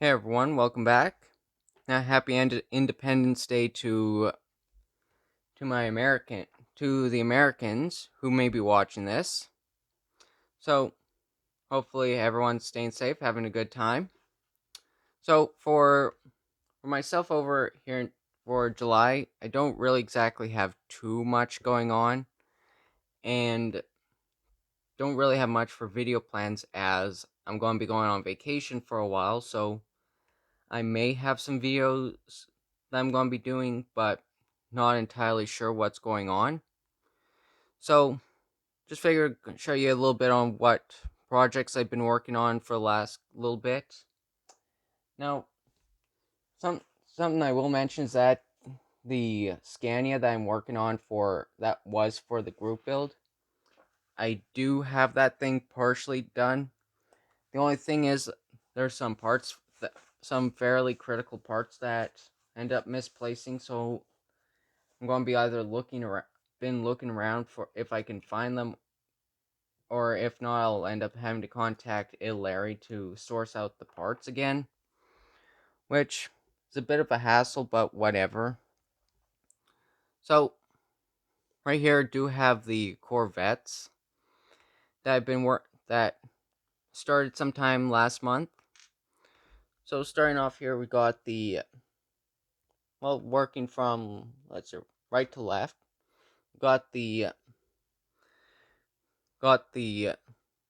Hey everyone, welcome back. Happy Independence Day to my American to the Americans who may be watching this. So hopefully everyone's staying safe, having a good time. So for myself over here for July, I don't really exactly have too much going on, and don't really have much for video plans as I'm going to be going on vacation for a while. So I may have some videos that I'm going to be doing, but not entirely sure what's going on. So, just figured I'd show you a little bit on what projects I've been working on for the last little bit. Now, something I will mention is that the Scania that I'm working on that was for the group build. I do have that thing partially done. The only thing is there's some fairly critical parts that end up misplacing, so I'm going to be either looking around for if I can find them, or if not, I'll end up having to contact Larry to source out the parts again, which is a bit of a hassle, but whatever. So right here, I do have the Corvettes that started sometime last month. So starting off here, we got working from let's see, right to left. Got the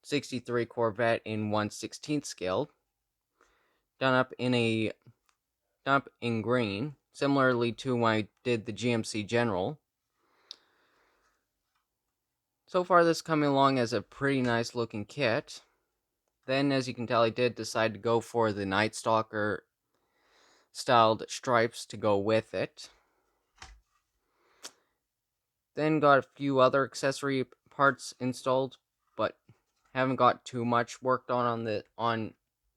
63 Corvette in 1/16 scale, done up in green, similarly to when I did the GMC General. So far, this is coming along as a pretty nice looking kit. Then, as you can tell, I did decide to go for the Night Stalker styled stripes to go with it. Then got a few other accessory parts installed, but haven't got too much worked on the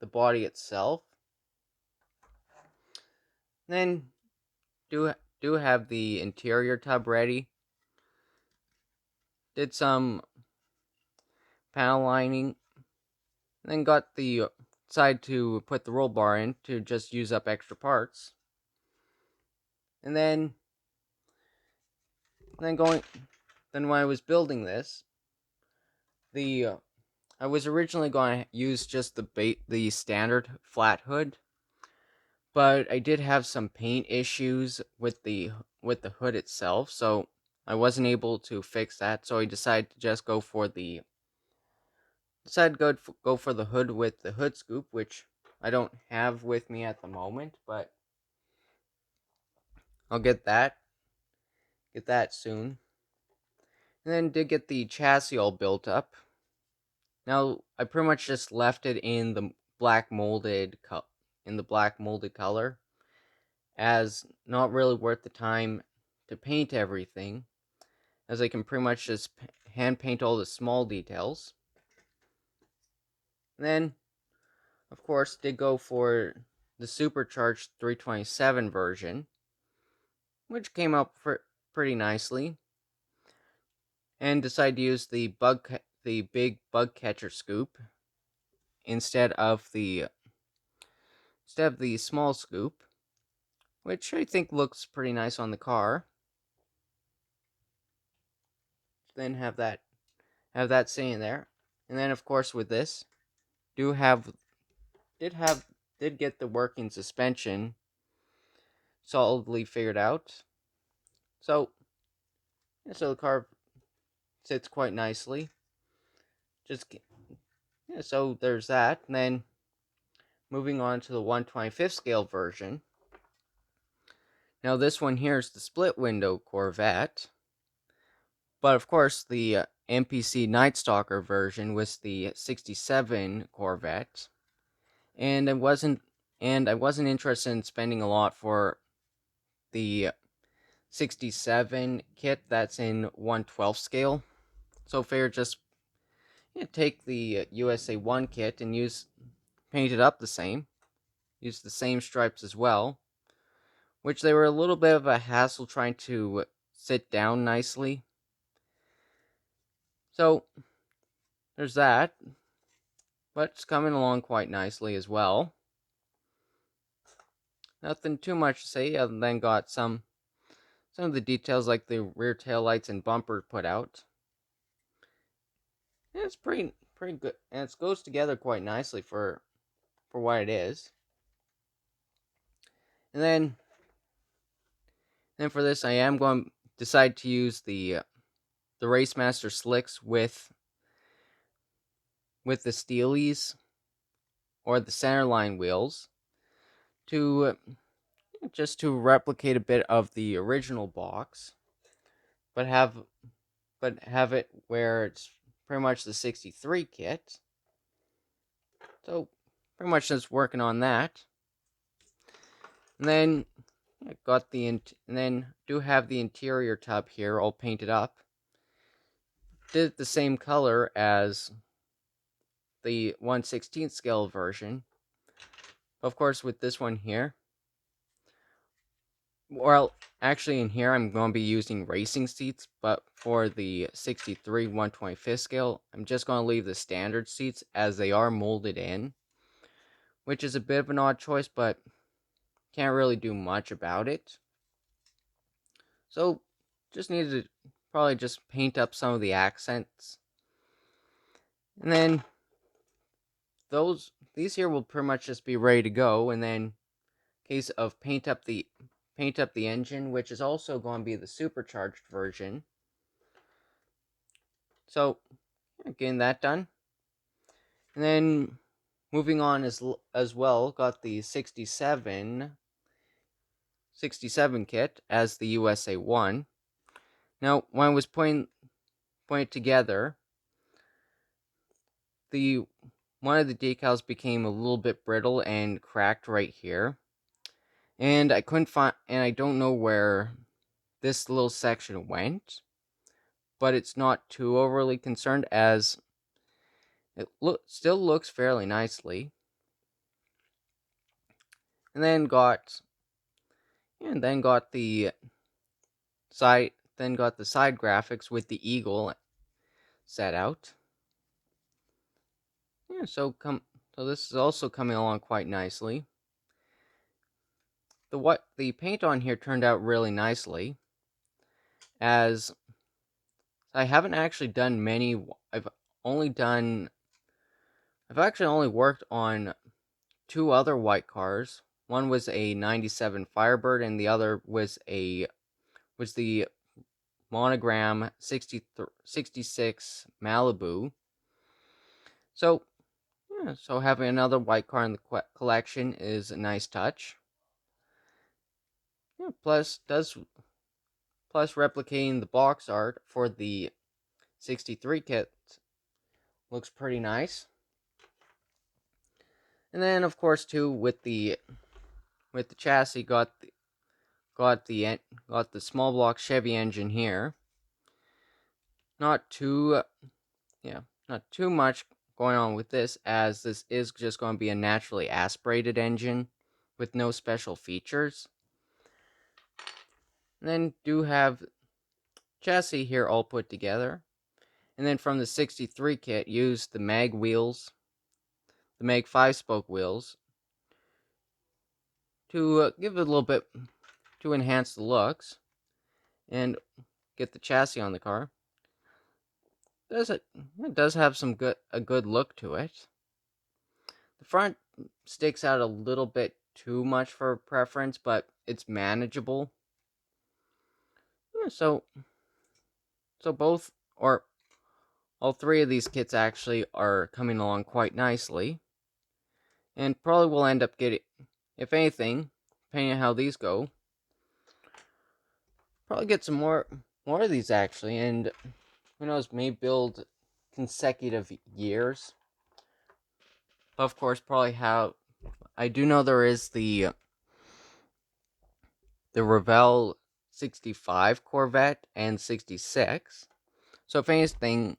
body itself. Then do have the interior tub ready. Did some panel lining. Then got the side to put the roll bar in to just use up extra parts. And then when I was building this, I was originally going to use just the standard flat hood, but I did have some paint issues with the hood itself, so I wasn't able to fix that. So I decided to just go for the hood with the hood scoop, which I don't have with me at the moment, but I'll get that soon. And then did get the chassis all built up. Now I pretty much just left it in the black molded color, as not really worth the time to paint everything, as I can pretty much just hand paint all the small details. And then, of course, did go for the supercharged 327 version, which came out pretty nicely, and decided to use the big bug catcher scoop instead of the small scoop, which I think looks pretty nice on the car. Then have that sitting there, and then of course with this, do have did have did get the working suspension solidly figured out. So the car sits quite nicely. So there's that. And then moving on to the 1/25th scale version. Now this one here is the split window Corvette, but of course the MPC Night Stalker version was the 67 Corvette, and I wasn't interested in spending a lot for the 67 kit that's in 1/12 scale. So figured just take the USA 1 kit and paint it up the same. Use the same stripes as well, which they were a little bit of a hassle trying to sit down nicely. So there's that, but it's coming along quite nicely as well. nothing too much to say other than got some of the details like the rear tail lights and bumper put out. And it's pretty good, and it goes together quite nicely for what it is. And then for this, I am going to decide to use the Racemaster slicks with the Steelies or the centerline wheels to just to replicate a bit of the original box, but have it where it's pretty much the 63 kit. So pretty much just working on that. And then and then do have the interior tub here all painted up. Did it the same color as the 1/16 scale version. Of course, with this one here, well, actually in here I'm going to be using racing seats, but for the 63 1/25 scale, I'm just going to leave the standard seats as they are molded in, which is a bit of an odd choice, but can't really do much about it. So, just needed to probably just paint up some of the accents. And then these here will pretty much just be ready to go, and then case of paint up the engine, which is also going to be the supercharged version. So, getting that done. And then moving on as well, got the 67 kit as the USA 1. Now, when I was putting it together, one of the decals became a little bit brittle and cracked right here. And I couldn't find, and I don't know where this little section went, but it's not too overly concerned as it still looks fairly nicely. And then got the side graphics with the eagle set out. Yeah, so this is also coming along quite nicely. The paint on here turned out really nicely, as I haven't actually done many. I've actually only worked on 2 other white cars. One was a 97 Firebird, and the other was the Monogram 66 Malibu. So, yeah, so having another white car in the collection is a nice touch. Yeah, plus replicating the box art for the 63 kit looks pretty nice. And then of course too with the chassis got the small block Chevy engine here. Not too much going on with this, as this is just going to be a naturally aspirated engine with no special features. And then do have chassis here all put together. And then from the 63 kit, use the mag wheels, the mag 5-spoke wheels, to give it a little bit, to enhance the looks and get the chassis on the car. It does have a good look to it. The front sticks out a little bit too much for preference, but it's manageable. Yeah, so both, or all 3 of these kits actually are coming along quite nicely, and probably will end up getting, if anything, depending on how these go, probably get some more of these actually, and who knows, may build consecutive years. Of course, probably how I do know there is the Revell 65 Corvette and 66. So if anything,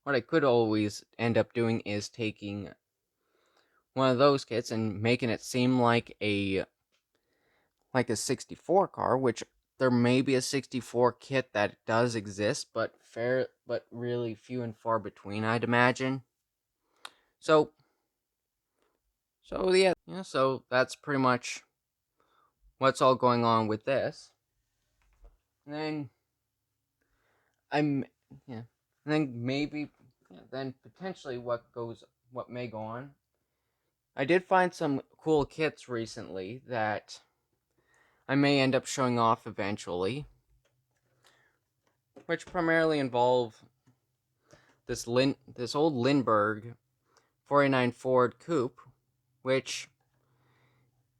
what I could always end up doing is taking one of those kits and making it seem like a 64 car, which there may be a 64 kit that does exist, but really few and far between, I'd imagine. So yeah, so that's pretty much what's all going on with this. And then I'm yeah, and then maybe then potentially what may go on. I did find some cool kits recently that I may end up showing off eventually, which primarily involve this old Lindberg 49 Ford Coupe, which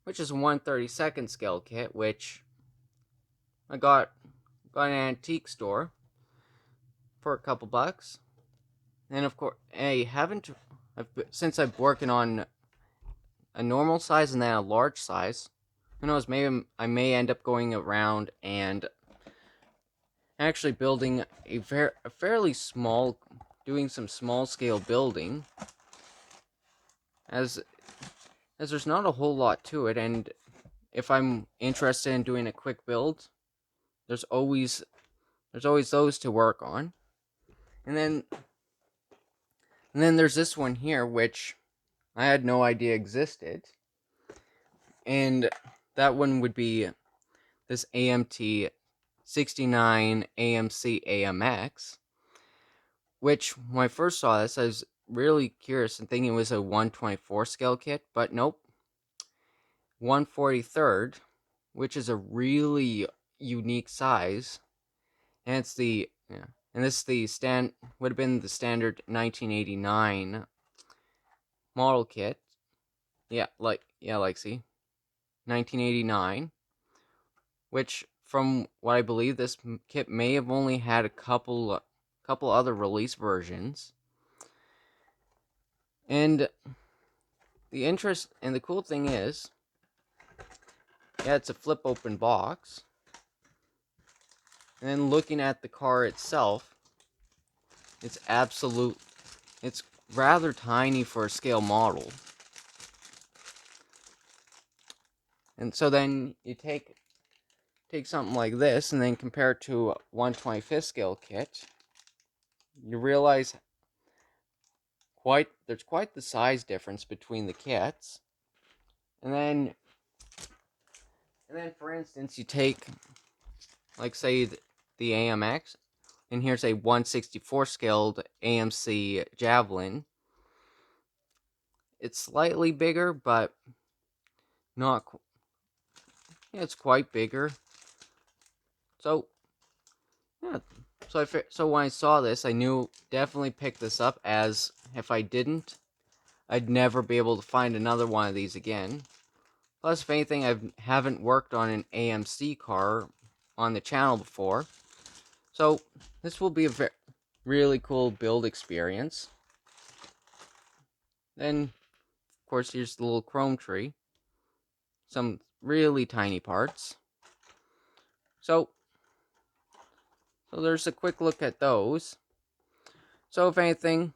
is a 1/32 scale kit, which I got at an antique store for a couple bucks. And of course, since I'm working on a normal size and then a large size. Who knows? Maybe I may end up going around and actually building a fairly small, doing some small scale building, as there's not a whole lot to it, and if I'm interested in doing a quick build, there's always those to work on, and then there's this one here which I had no idea existed, and that one would be this AMT 69 AMC AMX, which when I first saw this, I was really curious and thinking it was a 1/24 scale kit, but nope, 1/43rd, which is a really unique size, and it's and this is would have been the standard 1989 model kit. See, 1989, which from what I believe, this kit may have only had a couple other release versions. And the cool thing is, it's a flip open box. And then looking at the car itself, it's rather tiny for a scale model. And so then you take something like this and then compare it to a 1/25th scale kit, you realize there's quite the size difference between the kits. And then for instance, you take, like, say, the AMX, and here's a 1/64 scaled AMC Javelin. It's slightly bigger, but not. It's quite bigger. So so when I saw this, I knew definitely pick this up, as if I didn't, I'd never be able to find another one of these again. Plus, if anything, I haven't worked on an AMC car on the channel before, so this will be a really cool build experience. Then, of course, here's the little chrome tree. Some really tiny parts. So there's a quick look at those. So if anything,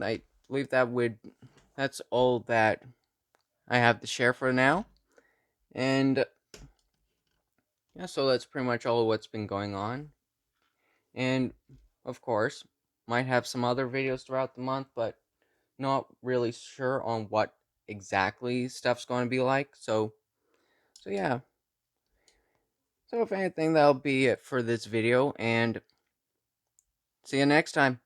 I believe that's all that I have to share for now. And so that's pretty much all of what's been going on. And of course, might have some other videos throughout the month, but not really sure on what exactly stuff's going to be like. So yeah. So if anything, that'll be it for this video, and see you next time.